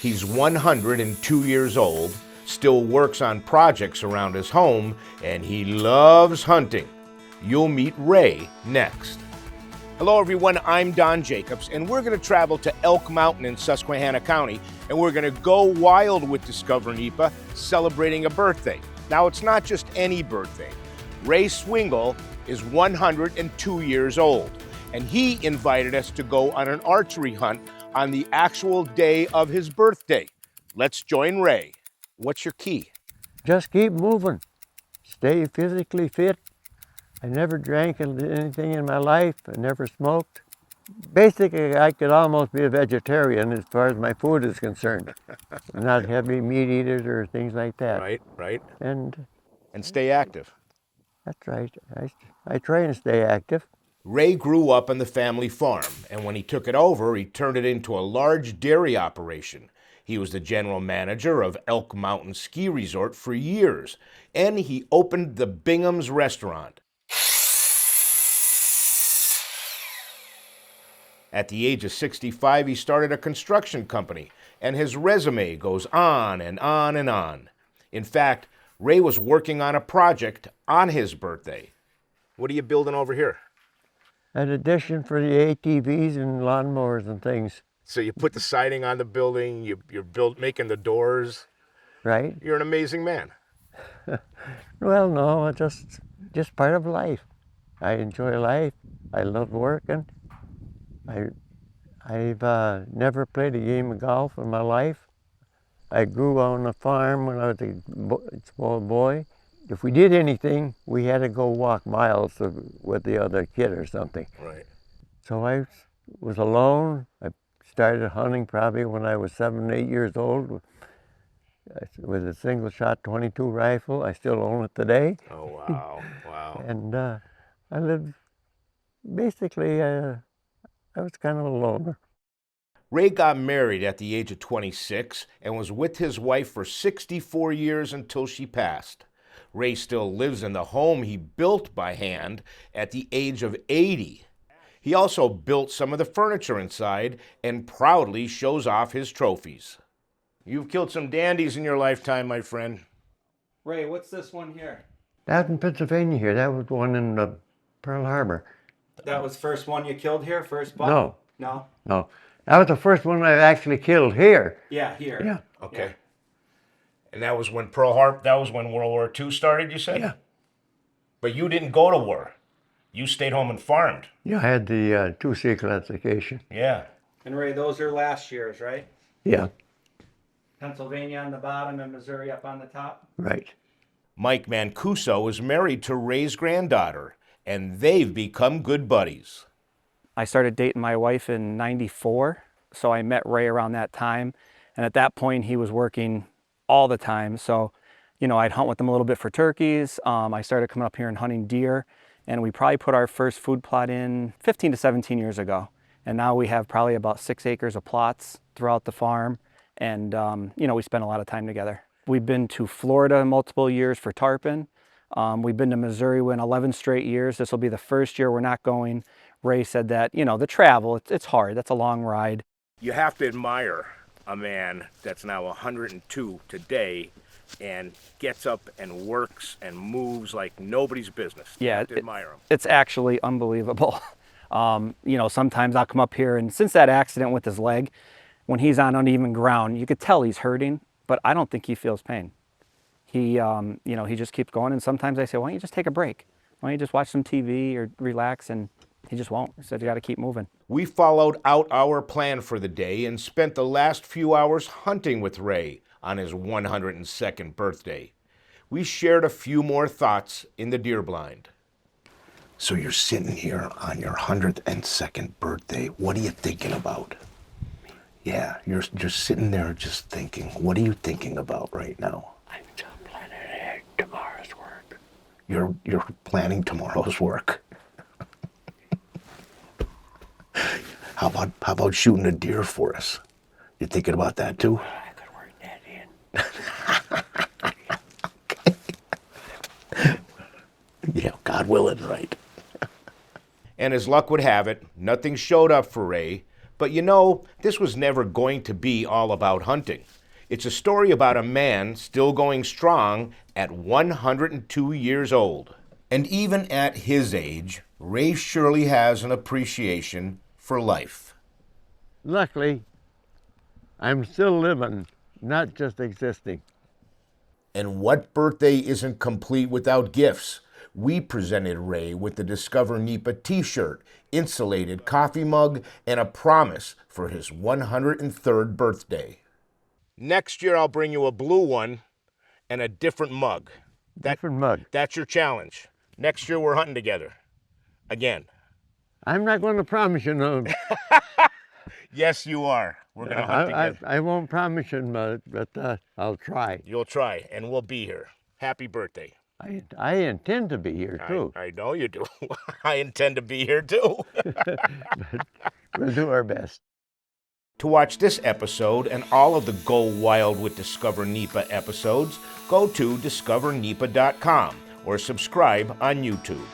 He's 102 years old, still works on projects around his home, and he loves hunting. You'll meet Ray next. Hello everyone, I'm Don Jacobs, and we're going to travel to Elk Mountain in Susquehanna County, and we're going to go wild with Discover NEPA, celebrating a birthday. Now, it's not just any birthday. Ray Swingle is 102 years old, and he invited us to go on an archery hunt on the actual day of his birthday. Let's join Ray. What's your key? Just keep moving. Stay physically fit. I never drank anything in my life. I never smoked. Basically, I could almost be a vegetarian as far as my food is concerned. I'm not heavy meat eaters or things like that. Right. And stay active. that's right. I try and stay active. Ray grew up on the family farm, and when he took it over, he turned it into a large dairy operation. He was the general manager of Elk Mountain Ski Resort for years, and he opened the 𝗚𝗪𝗪𝗃𝗃 restaurant. At the age of 65, he started a construction company, and his resume goes on and on and on. In fact, Ray was working on a project on his birthday. What are you building over here? An addition for the ATVs and lawnmowers and things. So you put the siding on the building, you're making the doors. Right? You're an amazing man. Well, no, it's just part of life. I enjoy life. I love working. I've never played a game of golf in my life. I grew on a farm when I was a small boy. If we did anything, we had to go walk miles with the other kid or something. Right. So I was alone. I started hunting probably when I was 7, 8 years old with a single-shot .22 rifle. I still own it today. Oh, wow, wow. And I lived, basically, I was kind of a loner. Ray got married at the age of 26 and was with his wife for 64 years until she passed. Ray still lives in the home he built by hand at the age of 80. He also built some of the furniture inside and proudly shows off his trophies. You've killed some dandies in your lifetime, my friend. Ray, what's this one here? Out in Pennsylvania here, that was one in Pearl Harbor. That was first one you killed here, first buck? No. No? That was the first one I actually killed here. Yeah, here. Yeah. Okay. Yeah. And that was when that was when World War II started, you said? Yeah. But you didn't go to war. You stayed home and farmed. Yeah, I had the 2C classification. Yeah. And Ray, those are last year's, right? Yeah, Pennsylvania on the bottom and Missouri up on the top? right. Mike Mancuso is married to Ray's granddaughter, and they've become good buddies. I started dating my wife in '94, so I met Ray around that time. And at that point, he was working all the time. So, you know, I'd hunt with him a little bit for turkeys. I started coming up here and hunting deer. And we probably put our first food plot in 15 to 17 years ago. And now we have probably about 6 acres of plots throughout the farm. And, you know, we spend a lot of time together. We've been to Florida multiple years for tarpon. We've been to Missouri in 11 straight years. This will be the first year we're not going. Ray said that, you know, the travel, it's hard. That's a long ride. You have to admire a man that's now 102 today and gets up and works and moves like nobody's business. Yeah, You have to admire him. It's actually unbelievable. You know, sometimes I'll come up here, and since that accident with his leg, when he's on uneven ground, you could tell he's hurting, but I don't think he feels pain. He, you know, he just keeps going, and sometimes I say, why don't you just take a break? Why don't you just watch some TV or relax? And he just won't. He said, you got to keep moving. We followed out our plan for the day and spent the last few hours hunting with Ray on his 102nd birthday. We shared a few more thoughts in the deer blind. So you're sitting here on your 102nd birthday. What are you thinking about? Yeah, you're sitting there just thinking. What are you thinking about right now? I'm still planning tomorrow's work. You're planning tomorrow's work. How about shooting a deer for us? You thinking about that too? I could work that in. Okay. Yeah, God willing, right? And as luck would have it, nothing showed up for Ray, But you know, this was never going to be all about hunting. It's a story about a man still going strong at 102 years old. And even at his age, Ray surely has an appreciation for life. Luckily, I'm still living, not just existing. And what birthday isn't complete without gifts? We presented Ray with the Discover NEPA t-shirt, insulated coffee mug, and a promise for his 103rd birthday. Next year I'll bring you a blue one and a different mug. Different mug. That's your challenge. Next year we're hunting together. Again. I'm not going to promise you no. Yes, you are. We're going to hunt together. I won't promise you, but I'll try. You'll try, and we'll be here. Happy birthday. I intend to be here, too. I know you do. I intend to be here, too. We'll do our best. To watch this episode and all of the Go Wild with Discover NEPA episodes, go to DiscoverNEPA.com or subscribe on YouTube.